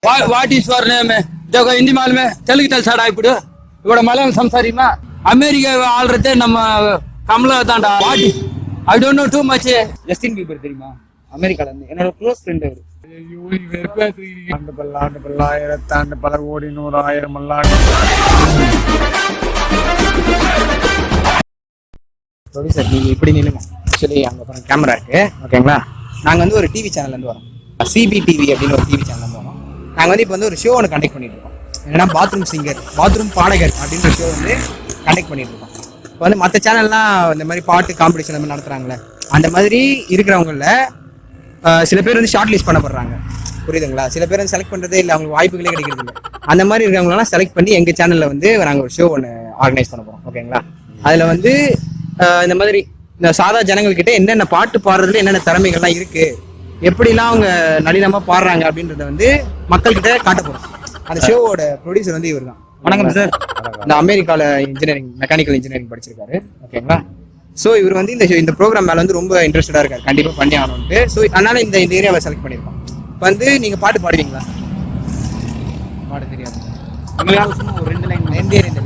What is your name देखो हिंदी माल में तेलुगु తెలుసాడా ఇప్పుడు ఇక్కడ మలయాళం సంసారిమా అమెరికా ఆల్రెడీ நம்ம கமலா தான்டா what I don't know too much Justin Bieber தெரியுமா? அமெரிக்கால இருந்து என்னோட க்ளோஸ் ஃப்ரெண்ட் அவரு. ஆண்டு பல்லாயிரத்தாண்டு பல கோடி 100,000 மல்லாண்டு. ப்ரொடியூசர் நீங்க இப்படி நில்லுங்க. ஆக்சுவலி அங்க பாருங்க கேமரா இருக்கு, ஓகேங்களா? நாங்க வந்து ஒரு டிவி சேனல்ல இருந்து வரோம், சிபிடிவி அப்படின்னு ஒரு டிவி சேனல்ல இருந்து வரோம். நாங்க வந்து இப்போ வந்து ஒரு ஷோ ஒன்று கண்டக்ட் பண்ணிட்டு இருக்கோம். என்னன்னா பாத்ரூம் சிங்கர், பாத்ரூம் பாடகர் அப்படின்ற ஷோ வந்து கண்டக்ட் பண்ணிட்டு இருக்கோம். இப்போ வந்து மற்ற சேனல்லாம் இந்த மாதிரி பாட்டு காம்படிஷன் அந்த மாதிரி நடத்துறாங்களே, அந்த மாதிரி இருக்கிறவங்கள சில பேர் வந்து ஷார்ட் லிஸ்ட் பண்ணப்படுறாங்க, புரியுதுங்களா? சில பேர் வந்து செலக்ட் பண்றதே இல்லை, அவங்களுக்கு வாய்ப்புகளே கிடைக்கிறது இல்லை. அந்த மாதிரி இருக்கிறவங்களெல்லாம் செலக்ட் பண்ணி எங்க சேனல்ல வந்து நாங்கள் ஒரு ஷோ ஒன்று ஆர்கனைஸ் பண்ண போறோம், ஓகேங்களா? அதுல வந்து இந்த மாதிரி இந்த சாதா ஜனங்கள்கிட்ட என்னென்ன பாட்டு பாடுறதுல என்னென்ன திறமைகள்லாம் இருக்கு, எப்படிலாம் அவங்க நளினமா பாடுறாங்க அப்படின்றத வந்து மக்கள்கிட்ட காட்ட போறோம். அந்த ஷோவோட ப்ரொடியூசர் வந்து இவர் தான். வணக்கம் சார். இந்த அமெரிக்கால இன்ஜினியரிங், மெக்கானிக்கல் இன்ஜினியரிங் படிச்சிருக்காரு, ஓகேங்களா? ஸோ இவர் வந்து இந்த ப்ரோக்ராம் மேல வந்து ரொம்ப இன்ட்ரெஸ்டடா இருக்காரு, கண்டிப்பா பண்ணி ஆகணும்ட்டு. ஸோ அதனால இந்த ஏரியாவை செலக்ட் பண்ணியிருக்கோம். இப்போ வந்து நீங்க பாட்டு பாடுவீங்களா? பாட தெரியாது, சும்மா ஒரு 2 லைன் 2 லைன்.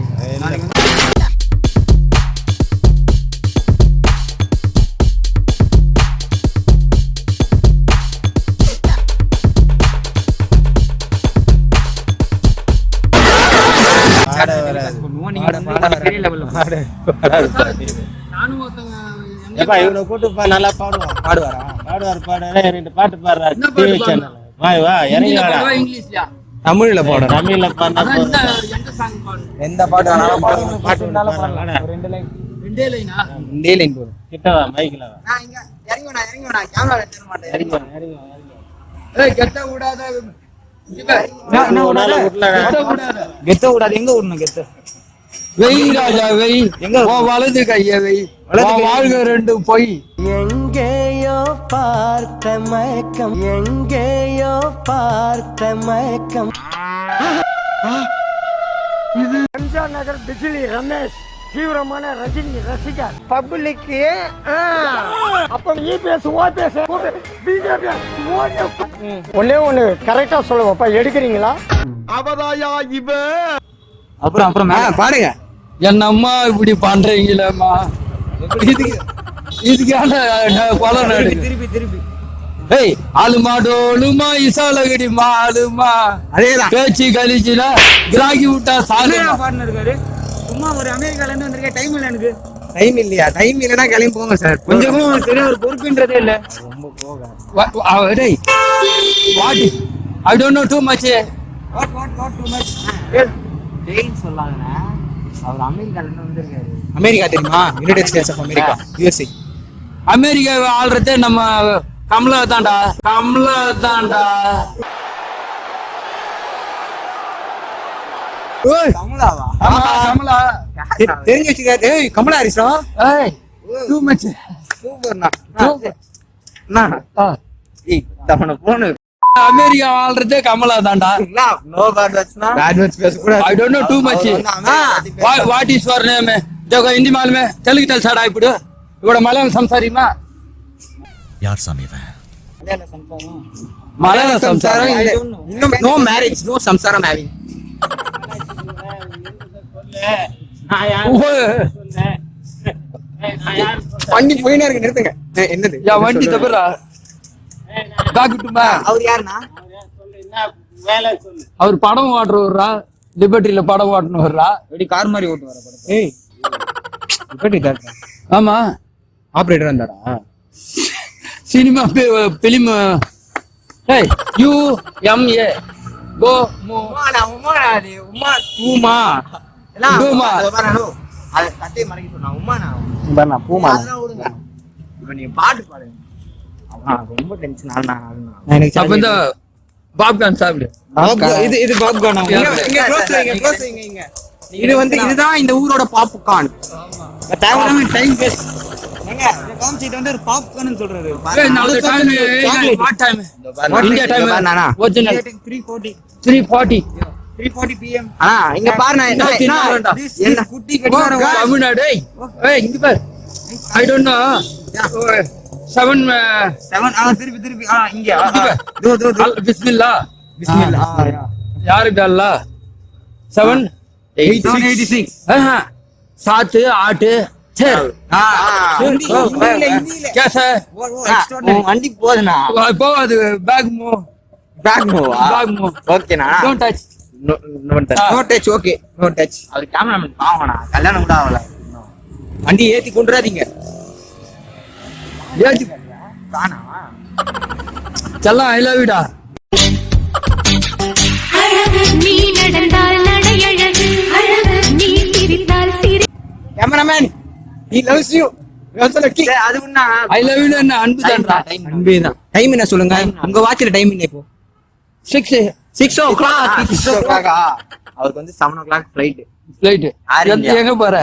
இவனை கூட்டு நல்லா பாடுவார் 2 பாட்டு பாடுறாரு டிவி சேனல். வா இறங்கி வாடா. தமிழ்ல பாடு, தமிழ்ல பாடுனா எந்த பாட்டு வேணாலும் பாட்டு பாடலாம். 2 லைன் போதும். கிட்ட வா, மைக்ல வா. கெத்த கூடாது. எங்க விடணும் கெத்த? வெய் ராஜா வெய், எங்க வலது கைய வெய், வாழ்க 2 பொய். எங்கேயோ பார்த்த மயக்கம், எங்கேயோ பார்த்த மயக்கம். எம்ஜிஆர் நகர் பிஜிலி ரமேஷ் தீவிரமான ரஜினி ரசிகர் பப்ளிக். அப்ப இபிஎஸ் ஓபிஎஸ் பிஜேபி ஒன்னே ஒண்ணு கரெக்டா சொல்லுவோம்ப்பா, எடுக்கிறீங்களா? அவதாயா இவ. அப்புறம் பாடுங்க. என்னம்மா இப்படி பண்றீங்களேம்மா, இதுக்கான கொலை நாடு. திருப்பி ஏய் ஆளுமா டோலுமா இசாலகடிமா ஆளுமா, அதேதான் பேச்சு கழிச்சுனா கிராக்கி விட்டா சாலு பாடுன்னு இருக்காரு. சும்மா ஒரு அமெரிக்கால இருந்து வந்திருக்கேன், டைம் இல்லை எனக்கு. டைம் இல்லையா? டைம் இல்லைன்னா கிளம்பி போங்க சார். கொஞ்சமும் சரி ஒரு பொறுப்புன்றதே இல்லை. ரொம்ப போக டேய் what I don't know too much. What too much டேன்னு சொல்லாங்கண்ணா. அவர் அமெரிக்கால இருந்து வந்திருக்காரு. அமெரிக்கா தெரியுமா? United States of America, USA. America already நம்ம கமலா தான்டா. கமலாவா? கமலா தெரிஞ்சு வச்சுக்காரு. ஏய் கமலா ஹாரிஸ்ரா. ஏய் டூ மச் சூப்பர்ண்ணா. ஏய் தவன போன். அமெரிக்கா ஆல்ரெடி கமலா தான்டா. நோ பேட் வேர்ட்ஸ் பேச கூட. I don't know too much. What is your name? देखो हिंदी माल में तेलुगु తెలుసాడా ఇప్పుడు ఇక్కడ మలయాళం సంసారిమా? यार सामी वे మలయాళం సంసారం இன்னும் நோ மேரேஜ், நோ சம்சாரம் ஹேவிங். வண்டி போயினே இருக்கு, நிறுத்துங்க. என்னது யா வண்டி தபரா பாக்குட்டுமா? அவர் யாருன்னா? அவர் படம் ஓட்டுறவரா, லிபர்ட்டில படம் ஓட்டுன்னு வர்றா. எப்படி கார் மாதிரி ஓட்டு வர படம்? ஏய் லிபர்ட்டி தான். ஆமா ஆபரேட்டர் வந்தாரா? Cinema film. ஏய் UMA கோ மோ பூமா பூமா. அத கட்டை மறைக்க சொன்னா உம்மானா பாருங்க பூமா. இப்ப நீ பாட்டு பாடுங்க. ரொம்ப டென்ஷன் ஆனா அப்ப இந்த பாப்கார்ன் சாப்பிடு. இது பாப்கார்ன். இங்க க்ளோஸ் வைங்க. இது வந்து இதுதான் இந்த ஊரோட பாப்கார்ன். தேவையில்லாம டைம் வேஸ்ட். ஏங்க இந்த கான்செப்ட் வந்து ஒரு பாப்கார்ன் சொல்றாரு. ஏய் நாலு time what time India time நானா ஒரிஜினல் 3:40 PM. இங்க பாருங்க என்ன குட்டி கடிகாரம் தமிழ்நாடு. ஏய் இங்க பாரு. I don't know 7 திருப்பி இங்க பிஸ்மில்லா யாருக்கு அல்லா 786 7 8 சரி கேச வண்டி போதுண்ணா இப்போ அது பேக் மூ பேக் மூவா பேக் மூ ஓகேண்ணா don't touch no touch okay no touch அது கேமராமேன் பாவண்ணா கல்யாணம் கூட ஆகல வண்டி ஏத்தி கொண்டுறாதீங்க ஏத்தி தானா செல்லம் ஐ லவ் யூடா நீ நடந்தால் நடையழகு அழகு நீ சிரித்தால் சிரி cameraman he loves you also lucky அது உண்ணா ஐ லவ் யூ என்ன அன்பு தான்டா அன்பேதான் டைம் என்ன சொல்லுங்க உங்க வாட்ச்ல டைம் என்ன இப்போ 6 6:00 அவருக்கு வந்து 7 o'clock flight ஃளைட் எங்க போற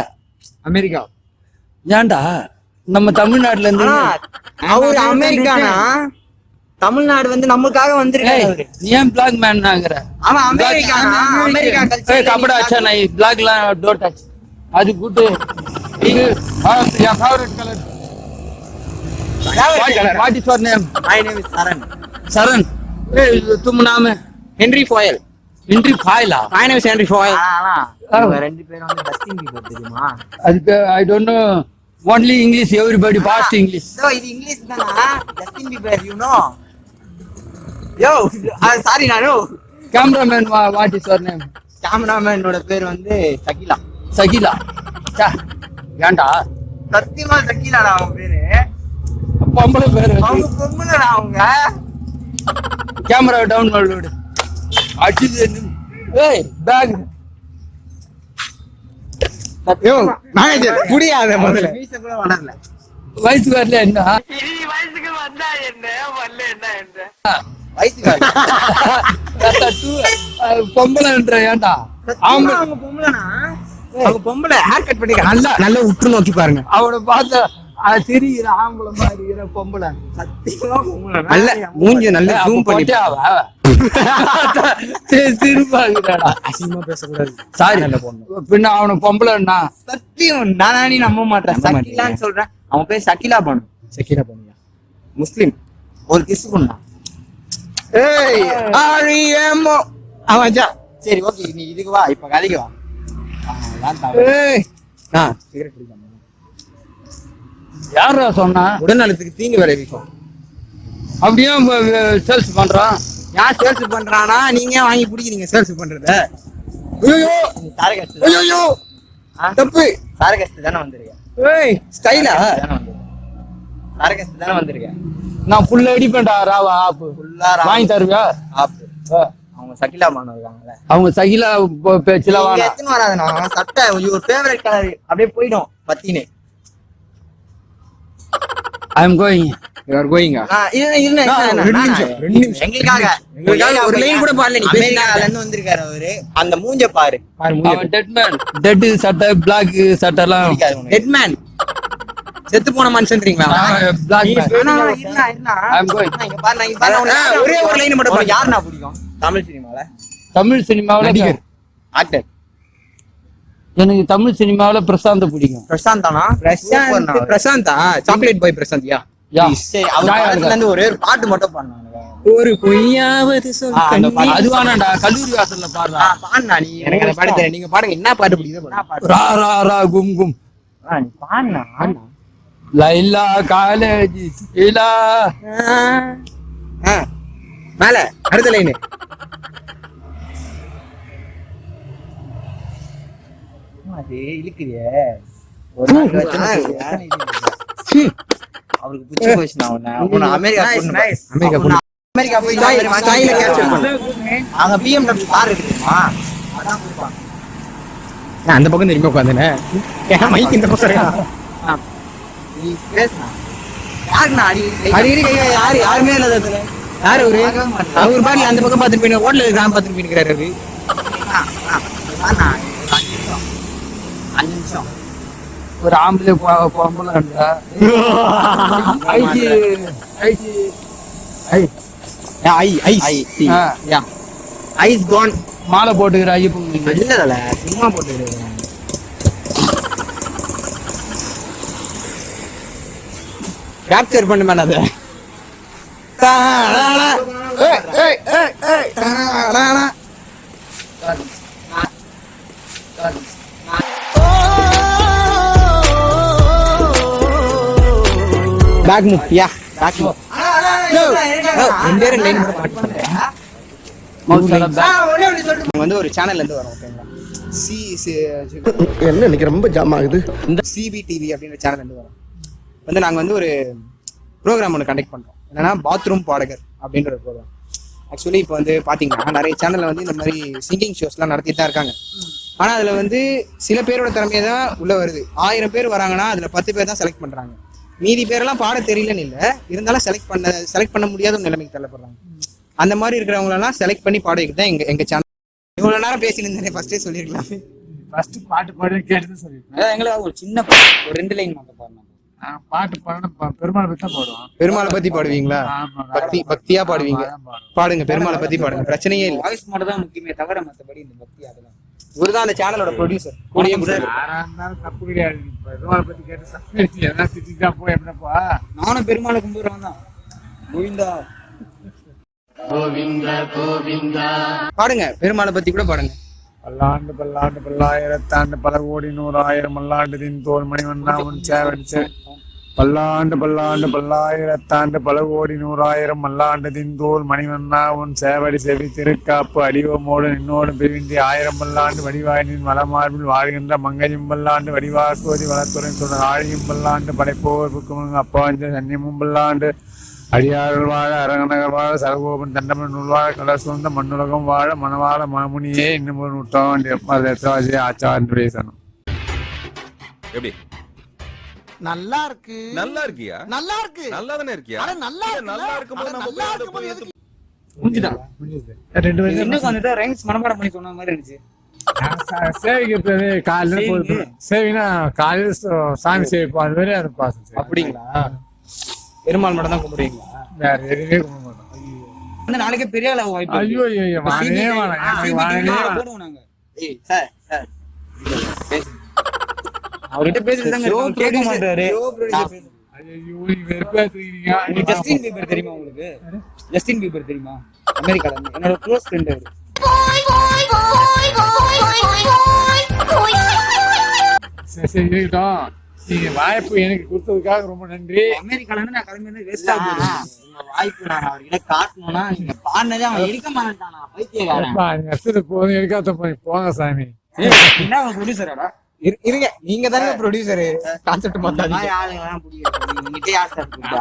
அமெரிக்கா ஏன்டா நம்ம தமிழ்நாட்டுல இருந்து அவரு அமெரிக்கானா தமிழ்நாடு வந்து நமக்காக வந்திருக்காரு அவரு நீ ஏன் பிளாக் மேன் ஆகுற அவன் அமெரிக்கானா அமெரிக்கா ஏய் கபடா அச்சா நான் பிளாக்லாம் டோன்ட் டச் அது குட் இது your favourite colour what is your name my name is Charan Charan ஏய் तुम नाम है ஹென்ரி ஃபாயல் இன்ட்ரி ஃபைலா my name is ஹென்ரி ஃபாயல் இவங்க ரெண்டு பேரும் வந்து டஸ்டின் பீபர் தெரியுமா அதுக்கு I don't know only English everybody fast English so இது இங்கிலீஷ் தானா Dustin Bieber you know yo sorry நானோ cameraman what is your name கேமராமேனோட பேர் வந்து சகிலா சகிலா சா ஏன்டா சத்தியமா சகிலாடா அவன் பேரு பொம்பளை பேரு அவங்க பொண்ணுடா அவங்க கேமரா டவுன்லோட் அடிச்சு ஏய் பேக் யோ மேனேஜர் புடியாத முதல்ல மீச கூட வளரல வயசு வரல என்ன வயசுக்கு பொம்பளைன்ற ஏன்டா அவங்க பொம்பளைனா அவங்க பொம்பளை ஹேர் கட் பண்ணிக்க நல்லா நல்லா உற்று நோக்கி பாருங்க அவனை பார்த்த சிரிக்கிற ஆம்பளை மாதிரி இருக்கிற பொம்பளை சத்தியமா பொம்பளை நல்ல மூஞ்சி நல்லா ஜூம் பண்ணி போட்டே அவ திருப்பாங்கடா அசிங்கமா பேசக்கூடாது சாரி பின்ன அவனை பொம்பளைன்னா சத்தியம் நானே நம்ப மாட்டேன் நம்ப மாட்டீங்க. சகிலான்னு சொல்றேன் அவன் பேர் சகிலா பானு செக்கிரா போனியா முஸ்லிம் ஒரு கிஸ் பண்ணா ஏய் ஆரியமோ அவஜா சரி ஓகே நீ இதுக்கு வா இப்ப கதைக்கு வா ஏய் சிகரெட் குடிக்காம யாரா சொன்னா உடல்நலத்துக்கு தீங்கு விளைவிக்கும் அப்படியே சேல்ஸ் பண்றான் யார் சேல்ஸ் பண்றானா நீங்க வாங்கி குடிக்கிறீங்க சேல்ஸ் பண்றத ஐயோ சாரகஸ்து ஐயோ தப்பு சாரகஸ்து தானே வந்திருக்க ஏய் ஸ்டைலா சாரகஸ்து தானே வந்திருக்க நான் ஃபுல்லா அடிப்பேன்டா ராவா ஆப்பு ஃபுல்லா வாங்கி தருவியா ஆப்பு அவங்க சகிலா பானு இருக்காங்கல்ல அவங்க சகிலா பேச்சுல நீங்க வாங்க எத்தனை வராதுண்ணா சட்டை ஒரு ஃபேவரட் கலர் அப்படியே போயிடும் பத்தினே ஐ அம் கோயிங் யூ ஆர் கோயிங்கா ரெண்டு நிமிஷம். எங்களுக்காக ஒரு லைன் கூட பாடல நீ அமெரிக்கால இருந்து வந்திருக்காரு அவரு அந்த மூஞ்ச பாரு அவன் டெட் மேன் டெட் சட்டை பிளாக் சட்டை எல்லாம் பிடிக்காது உனக்கு. ஹெட்மேன் செத்து போன மனுஷன்றீங்களா பிளாக் ஆனா, இருண்ணா. I'm going. இங்க பாரு, இங்க பாரு, உனக்கு ஒரே ஒரு லைன் மட்டும் உனக்கு யாருண்ணா பிடிக்கும் தமிழ் சினிமால தமிழ் சினிமாவுல நடிகர். ஆக்டர் எனக்கு தமிழ் சினிமாவுல பிரசாந்த பிடிக்கும் பிரசாந்த் தானா சூப்பர்ண்ணா அவரு. பிரசாந்தா சாக்லேட் பாய் பிரசாந்த் யா யா சரி அவர் படத்துல இருந்து ஒரே ஒரு பாட்டு மட்டும் பாடினாங்க ஒரு பொய்யாவது அந்த பாட்டு. அது வேணாண்டா கல்லூரி வாசல்ல பாடுறா பாடுனா நீ எனக்கு அந்த பாட்டு தெரியும் நீங்க பாடுங்க என்ன பாட்டு பிடிக்குதோ என்ன பாடுங்க. பாட்டு? ரா ரா ரா கும் கும் நீ பாடுனா லைலா காலேஜ் இல்லா ஆ, மேல அடுத்த லைன் அது இழுக்குறியே ஒரு நாள் வச்சுன்னா அவருக்கு பிடிச்சி போச்சுண்ணா உன்னை அமெரிக்கா கூட்டிட்டு போ. அமெரிக்கா உன்னை அமெரிக்கா போய் ஸ்டைல கேப்சர் பண்ணு அங்க BMW கார் இருக்குமா அதான் கொடுப்பாங்க நான் அந்த பக்கம் திரும்பி உட்காந்துனேன் மைக் இந்த பக்கம் இருக்கா? நீ பேசுனா யாருண்ணா அடி அடிக்கடி கை யாருமே இல்லாத இடத்துல. யாரு அவரு அவர் பாட்டு அந்த பக்கம் பார்த்துட்டு போய் ஹோட்டல் இருக்கான் பார்த்துட்டு போயிருக்காரு அவரு அஞ்சு நிமிஷம் ஒரு ஆம்பளை பொம்பளை ஐசி ஐசி ஆ. ஐஸ் கான் மாலை போட்டுக்கிற ஐயப்பன் இல்ல சும்மா போட்டு கேப்சர் பண்ண மேடம் அதை பேக் மூவ் யா பேக் மூவ் ரெண்டே லைன் மட்டும் பாட்டு பண்றேன். நாங்க வந்து ஒரு சேனல்ல இருந்து வரோம் ஓகேங்களா. என்ன இன்னைக்கு ரொம்ப ஜாம் ஆகுது. இந்த சிபிடிவி அப்படின்ற சேனல்ல இருந்து வரோம். வந்து நாங்க வந்து ஒரு ப்ரோக்ராம் ஒன்று கண்டக்ட் பண்றோம். என்னன்னா பாத்ரூம் பாடகர் அப்படின்ற ஒரு ப்ரோக்ராம். ஆக்சுவலி இப்போ வந்து பாத்தீங்கன்னா நிறைய சேனல்ல வந்து இந்த மாதிரி சிங்கிங் ஷோஸ்லாம் நடத்திட்டு தான் இருக்காங்க. ஆனா அதுல வந்து சில பேரோட திறமையை தான் உள்ள வருது. 1000 பேர் வராங்கன்னா அதுல 10 பேர் தான் செலக்ட் பண்றாங்க. மீதி பேரெல்லாம் பாட தெரியலன்னு இல்லை, இருந்தாலும் செலக்ட் பண்ண முடியாத ஒரு நிலைமைக்கு தள்ளப்படுறாங்க. அந்த மாதிரி இருக்கிறவங்களெல்லாம் செலக்ட் பண்ணி பாட வைக்கிறது தான் எங்க சேனல். இவ்வளவு நேரம் பேசினேன், ஃபர்ஸ்டே சொல்லிருக்கலாம். ஃபர்ஸ்ட் பாட்டு பாடு கேட்டு சொல்லிருக்கேன். எங்களுக்கு ஒரு சின்ன ஒரு 2 லைன் மட்டும் பாடணும். பாட்டு பாடணும், பெருமாளை பத்தி தான் பாடுவோம். பெருமாளை பத்தி பாடுவீங்களா? பக்தியா பாடுவீங்க, பாடுங்க. பெருமாளை பத்தி பாடுங்க, பிரச்சனையே இல்லை. வாய்ஸ் மட்டும் தான் முக்கியமே தவிர மற்றபடி இந்த பக்தி அதெல்லாம். இவருதான் அந்த சேனலோட ப்ரொடியூசர். கூடயே யாரா இருந்தாலும் தப்பு கிடையாது. பெருமாளை பத்தி கேட்டு தப்பு எதனா திட்டா போய் எப்படிப்பா. நானும் பெருமாளை கும்பிடுறவன் தான். கோவிந்தா பாடுங்க, பெருமாளை பத்தி கூட பாடுங்க. பல்லாண்டு பல்லாண்டு பல்லாயிரத்தாண்டு பல கோடி 100,000 மல்லாண்டுதின் தோல் மணிவண்ணா உன் சேவடிச்சு. பல்லாண்டு பல்லாண்டு பல்லாயிரத்தாண்டு பல கோடி 100,000 மல்லாண்டுதின் தோல் மணிவண்ணா உன் சேவடி செவி திருக்காப்பு அடிவமோடு நின்னோடு பிரிவின்றி 1000 பல்லாண்டு வடிவாயினின் வளமார்பில் வாழ்கின்ற மங்கையும் பல்லாண்டு வடிவாக்குவதி வளத்துறை சொன்ன ஆழியும் பல்லாண்டு படைப்போர் புக்குமுங்க அப்பாஞ்ச சன்னியமும் பல்லாண்டு அடியார்கள் வாழ அரங்கநகர் வாழ சரகோபன் தண்டமன் நூல்வாழ கடல் சூழ்ந்த மண்ணுலகம் வாழ மணவாழ மாமுனியே இன்னும் ஒரு நூற்றாண்டு ஆச்சாரம் பேசணும். எப்படி நல்லா இருக்கு. நல்லா இருக்கியா? நல்லா இருக்கு. நல்லா தானே இருக்கியா? நல்லா இருக்கும்போது நம்ம முடிஞ்சுதா? ரெண்டு பேரும் இன்னும் வந்துட்டு ரைம்ஸ் மனப்பாடம் பண்ணி சொன்ன மாதிரி இருந்துச்சு. சேவிக்கிறது காலையில போகுது. சேவினா காலையில சாமி சேவிப்போம். அது மாதிரி அதை பாசம். அப்படிங்களா? பெருமாள் மட்டும் தான் கும்பிடுவீங்களா? வேற எதுவுமே கும்பிட மாட்டோம். அந்த நாளைக்கே பெரிய அளவு வாய்ப்பு. ஐயோ ஐயோ வாங்கவே வேணாம். போடுவோம் நாங்க. சார் அவர்கிட்ட பேசிட்டு கேட்க மாட்டாரு. ஐயோ வெறுப்பாத்துறீங்க. ஜஸ்டின் பீபர் தெரியுமா உங்களுக்கு? ஜஸ்டின் பீபர் தெரியுமா? அமெரிக்கால என்னோட க்ளோஸ் ஃப்ரெண்ட் அவரு. சரி இருக்கட்டும். நீங்க வாய்ப்பு எனக்கு கொடுத்ததுக்காக ரொம்ப நன்றி. அமெரிக்கால இருந்து நான் கிளம்பி வந்து வேஸ்டா போயிடுவேன். வாய்ப்பு நான் அவர்கிட்ட காட்டணும்னா நீங்க பாடினதே அவன் இருக்க மாட்டானா பைத்தியக்காரன். போதும் எடுக்காத போங்க சாமி. என்ன அவன் ப்ரொடியூசராடா? இருங்க, நீங்க தானே ப்ரொடியூசர். கான்செப்ட் மாத்தாதீங்க. ஆளுங்கலாம் பிடிக்கும். நீங்க யார் சார் பிடிச்சா?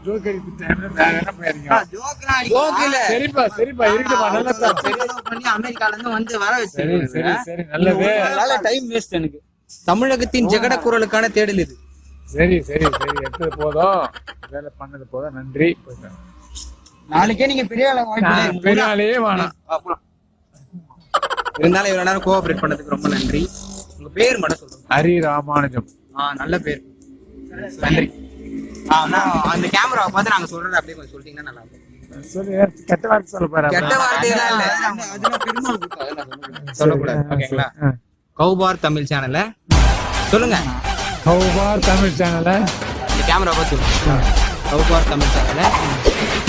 ஜோக் அடிச்சுட்டேன். வேற என்ன போயிருங்க? ஜோக் இல்ல. சரிப்பா சரிப்பா இருக்குமா. நல்லா பண்ணி அமெரிக்கால இருந்து வந்து வர வச்சு. சரி சரி சரி நல்லது. நல்ல டைம் வேஸ்ட் எனக்கு. தமிழகத்தின் ஜெகட குரலுக்கான தேடல் இது. சரி சரி சரி எடுத்தது போதும். வேலை பண்ணது போதும். நன்றி. நாளைக்கே நீங்க பெரிய ஆள வாய்ப்பு. பெரிய ஆளே வேணாம். இருந்தாலும் இவ்வளவு நேரம் கோஆபரேட் பண்ணதுக்கு ரொம்ப நன்றி. உங்க பேர் மட்டும் சொல்லுங்க. ஹரி ராமானுஜம். நல்ல பேர். நன்றி. அந்த கேமராவை பார்த்து நாங்க சொல்றதை அப்படியே கொஞ்சம் சொல்லிட்டீங்கன்னா நல்லா இருக்கும். சொல்லி கெட்ட வார்த்தை சொல்ல போறேன். கெட்ட வார்த்தையெல்லாம் இல்ல, அதெல்லாம் பெருமாள் சொல்லக்கூடாது. ஓகேங்களா? கௌபார் தமிழ் சேனல்ல சொல்லுங்க. கௌபார் தமிழ் சேனல்ல இந்த கேமரா பார்த்து சொல்லுங்க. கௌபார் தமிழ் சேனல்ல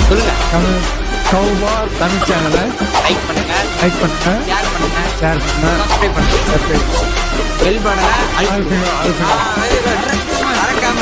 சொல்லுங்க. கௌபார் தமிழ் சேனலை லைக் பண்ணுங்க, ஷேர் பண்ணுங்க, சப்ஸ்கிரைப் பண்ணுங்க, பெல் பட்டனை அழுத்துங்க. அழுத்துங்க. மறக்காம